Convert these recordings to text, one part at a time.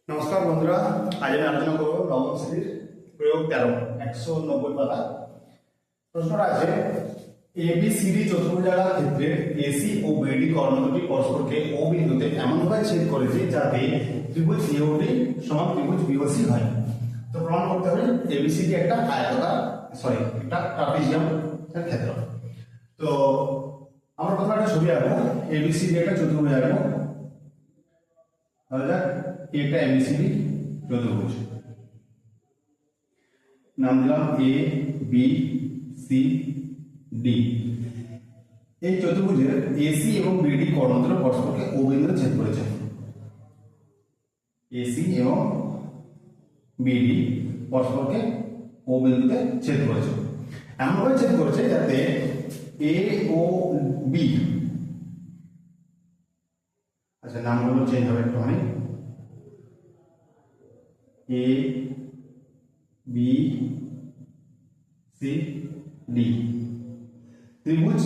নমস্কার বন্ধুরা, আজ আমি আলোচনা করবো নবম শ্রেণীর প্রয়োগ 13 190 পাতা। প্রশ্নটা আছে এবিসিডি চতুর্ভুজাকার ক্ষেত্রে এসি ও বিডি কর্ণ দুটি পরস্পরকে ও বিন্দুতে এমনভাবে ছেদ করেছে যাতে ত্রিভুজ এওডি সমান ত্রিভুজ বিওসি হয়। তো প্রমাণ করতে হবে এবিসিডি একটা আয়তাকার একটা ট্রাপিজিয়াম এর ক্ষেত্র। তো আমরা প্রথমে একটা ছবি আঁকবো, এবিসিডি একটা চতুর্ভুজ আঁকবো। ধরা যাক এটা এবিসিডি চতুর্ভুজ, নাম দিলাম এ বি সি ডি। এই চতুর্ভুজের এসি এবং বিডি কর্ণ দুটো পরস্পরকে ও বিন্দুতে ছেদ করেছে। এসি এবং বিডি পরস্পরকে ও বিন্দুতে ছেদ করেছে, এমনভাবে ছেদ করেছে যাতে এ ও বি, আচ্ছা নামগুলো চেঞ্জ হবে একটুখানি, এ বি সি ডি, ত্রিভুজ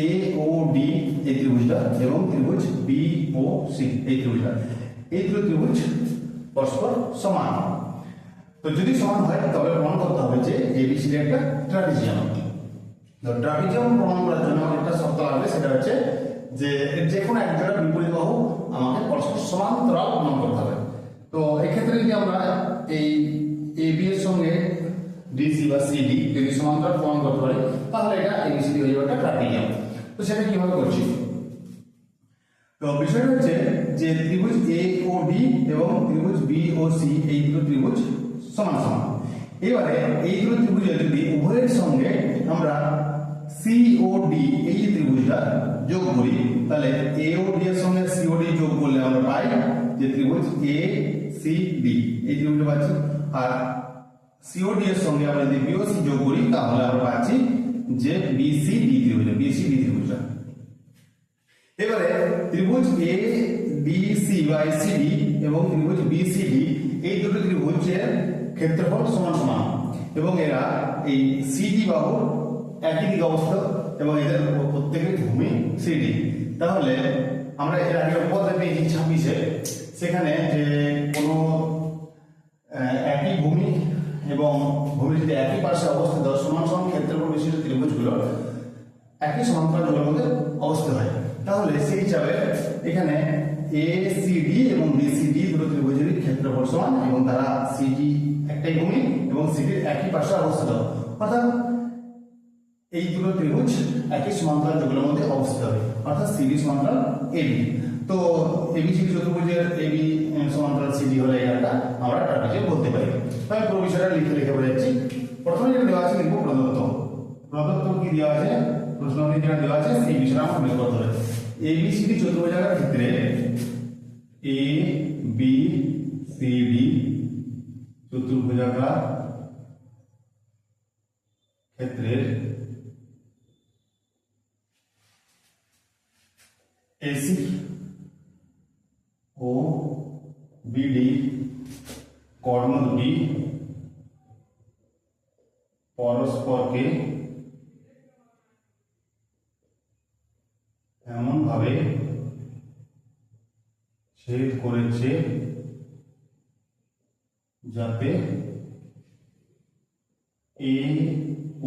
এ ও ডি এই ত্রিভুজটা এবং ত্রিভুজ বি ও সি এই ত্রিভুজটা, এই দুটো ত্রিভুজ পরস্পর সমান। তো যদি সমান হয় তবে প্রমাণ করতে হবে যে এবিসিডি একটা ট্রাপিজিয়াম। তো ট্রাপিজিয়াম প্রমাণ করার জন্য আমার একটা শর্ত লাগবে, সেটা হচ্ছে যে যে কোনো একটা বিপরীত বাহু আমাকে পরস্পর সমান্তরাল প্রমাণ করতে হবে। তো এক্ষেত্রে যদি আমরা এই এবি এর সঙ্গে ডিসি বা সিডি যদি সমান্তরাল প্রমাণ করতে পারি তাহলে এটা এবিসিডি হয়ে যাবে একটা ট্রাপিজিয়াম। তো সেটা কিভাবে করছি? তো বিষয়টা হচ্ছে যে ত্রিভুজ এ ও ডি এবং ত্রিভুজ বি ও সি এই দুটো ত্রিভুজ সমান সমান। এবারে এই দুটো ত্রিভুজের যদি উভয়ের সঙ্গে আমরা সি ও ডি এই যে ত্রিভুজটা যোগ করি তাহলে এ ও ডি এর সঙ্গে সি ও ডি যোগ করলে আমরা পাই যে ত্রিভুজ এ সি ডি এই ত্রিভুজটা পাচ্ছি। আর সি ও ডি এর সঙ্গে আমরা যদি বি ও সি যোগ করি তাহলে আমরা পাচ্ছি যে বি সি ডি ত্রিভুজটা। এবারে ত্রিভুজ এ বি সি বা এসিডি এবং ত্রিভুজ বি সি ডি এই দুটো ত্রিভুজের ক্ষেত্রফল সমান সমান এবং এরা এই সিডি বাহু একই দিকে অবস্থিত এবং এদের প্রত্যেকের ভূমি সিডি। তাহলে আমরা এর আগে উপপাদ্য পেয়েছি 26-এ, সেখানে যে কোনো একই ভূমি এবং ভূমি যদি একই পাশে অবস্থিত সমান সমান ক্ষেত্রফল বিশিষ্ট ত্রিভুজগুলো একই সমান্তরাল যুগলের মধ্যে অবস্থিত হয়, তাহলে সেই হিসাবে এখানে এ সিডি এবং বিসিডি দুটো ত্রিভুজের ক্ষেত্রফল সমান এবং তারা সিডি একটাই ভূমি এবং সিডির একই পাশে অবস্থিত, অর্থাৎ এই দুটো ত্রিভুজ একই সমান্তরাল যুগলের মধ্যে অবস্থিত হবে, অর্থাৎ সিডি সমান্তরাল এবি। তো এবিসিডি চতুর্ভুজের এবি সমান্তরাল সিডি হলে এটা আমরা ট্রাপিজিয়াম বলতে পারি। তো আমি পুরো বিষয়টা লিখে বোঝাচ্ছি। প্রথমে যেটা দেওয়া আছে লিখবো প্রদত্ত কি দেওয়া আছে, প্রশ্নটি যেটা দেওয়া আছে সেই বিষয়টা আমরা বের করতে হবে। এবিসিডি চতুর্ভুজাকার ক্ষেত্রে এ বি সি ডি চতুর্ভুজাকার ক্ষেত্রের এসি ও বিডি কর্ণ দুটি পরস্পরকে এমনভাবে ছেদ করেছে যাতে এ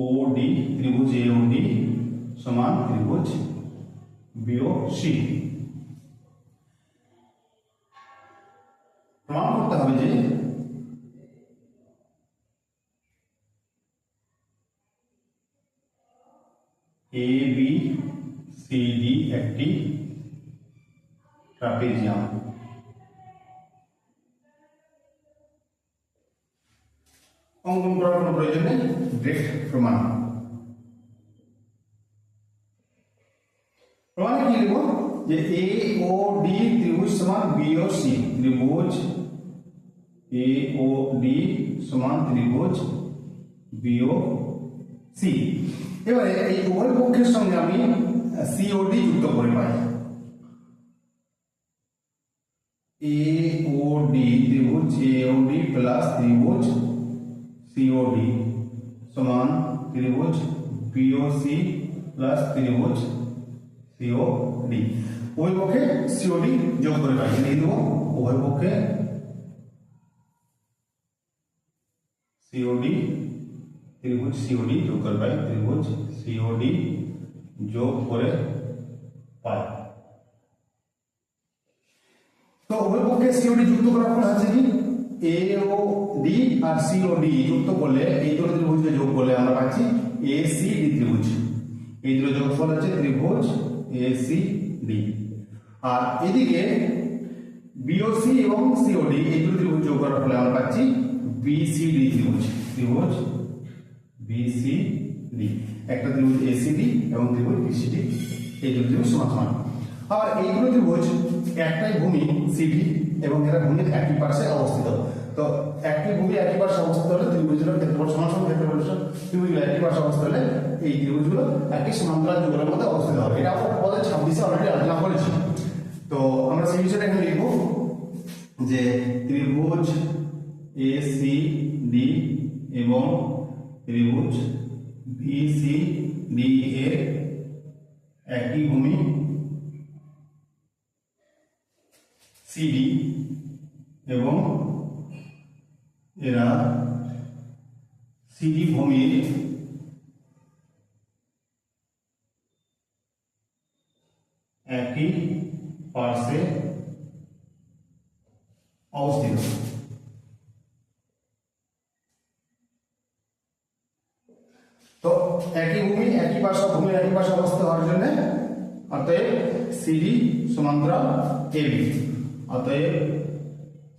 ও ডি ত্রিভুজ এ ও ডি সমান ত্রিভুজ বি ও সি। প্রমাণ করতে হবে যে এ বি সি ডি একটি ট্রাপিজিয়াম। অঙ্কন করার কোনো প্রয়োজন নেই, ডিরেক্ট প্রমাণ। প্রমাণে কি লিখব যে এ ও ডি ত্রিভুজ সমান বি ও সি, ত্রিভুজ এ ও ডি সমান ত্রিভুজ বি ও সি। এবারে এই উভয় পক্ষের সঙ্গে আমি সি ও ডি যুক্ত করে পাই। এ ও ডি ত্রিভুজ এ ও ডি প্লাস ত্রিভুজ সি ও ডি সমান ত্রিভুজ বি ও সি প্লাস ত্রিভুজ সি ও ডি। উভয় পক্ষে সি ও ডি যোগ করে পাই, লিখে দেবো উভয় পক্ষে সিওডি ত্রিভুজ সিওডি যোগ করে পাই, ত্রিভুজ সিওডি যোগ করে পাই। তো উভয় পক্ষে সিওডি যুক্ত করার ফলে আছে কি এওডি আর সিওডি যুক্ত করলে এই দুটো ত্রিভুজকে যোগ করলে আমরা পাচ্ছি এসিডি ত্রিভুজ। এই দুটো যোগফল হচ্ছে ত্রিভুজ এসিডি। আর এদিকে বিওসি এবং সিওডি এই দুটো ত্রিভুজ যোগ করার ফলে আমরা পাচ্ছি বিসিডি ত্রিভুজ, ত্রিভুজ বিসিডি। একটা ত্রিভুজ এসিডি এবং ত্রিভুজ বিসিডি, এই দুটো ত্রিভুজ সমান সমান। আর এইগুলো ত্রিভুজ একটাই ভূমি সিডি এবং এরা ভূমির একই পার্শ্বে অবস্থিত। তো একটি ভূমি একই পার্শ্বে অবস্থিত হলে ত্রিভুজগুলোর ক্ষেত্রফল সমান সমান, ক্ষেত্রফল ত্রিভুজগুলো একই পার্শ্বে অবস্থিত হলে এই ত্রিভুজগুলো একই সমান্তরাল যুগলের মধ্যে অবস্থিত হবে। এটা আমরা পদে 26 অলরেডি আলোচনা করেছি। তো আমরা সেই বিষয়টা এখানে লিখব যে ত্রিভুজ এসিডি এবং ত্রিভুজ বিসিডি এর একই ভূমি সিডি এবং এরা সিডি ভূমির একই পার্শ্বে অবস্থিত। তো একই ভূমি একই পার্শ্ব, ভূমির একই পার্শ্বে অবস্থিত হওয়ার জন্য অতএব সিডি সমান্তরাল এবি, অতএব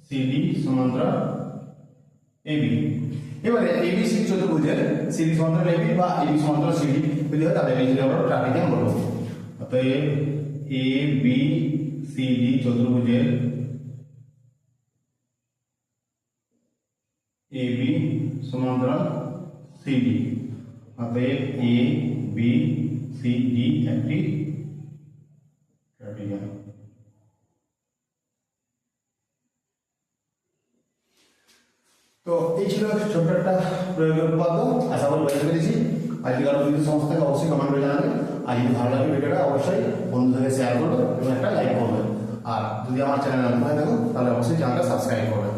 সিডি সমান্তরাল এবি। এবারে এবিসি চতুর্ভুজের সিডি সমান্তরাল এবি বা এবি সমান্তরাল সিডি যদি হয় তাহলে এই আমরা ট্রাপিজিয়াম বলবো। অতএব এ বি সি ডি চতুর্ভুজের এ বি সমান্তরাল সিডি, অতএব এ বি সি ডি একটি ট্রাপিজিয়াম। তো এই ছিল ছোট্ট একটা প্রয়োগের উপাদ্য। আশা করি বুঝতে পেরেছি। আজকের যদি সমস্ত থেকে অবশ্যই কমেন্ট করে জানাবেন। আর যদি ভালো লাগে ভিডিওটা অবশ্যই বন্ধুদের শেয়ার করবে এবং একটা লাইক করবে। আর যদি আমার চ্যানেল নতুন হয়ে থাকো তাহলে অবশ্যই চ্যানেলটা সাবস্ক্রাইব করবে।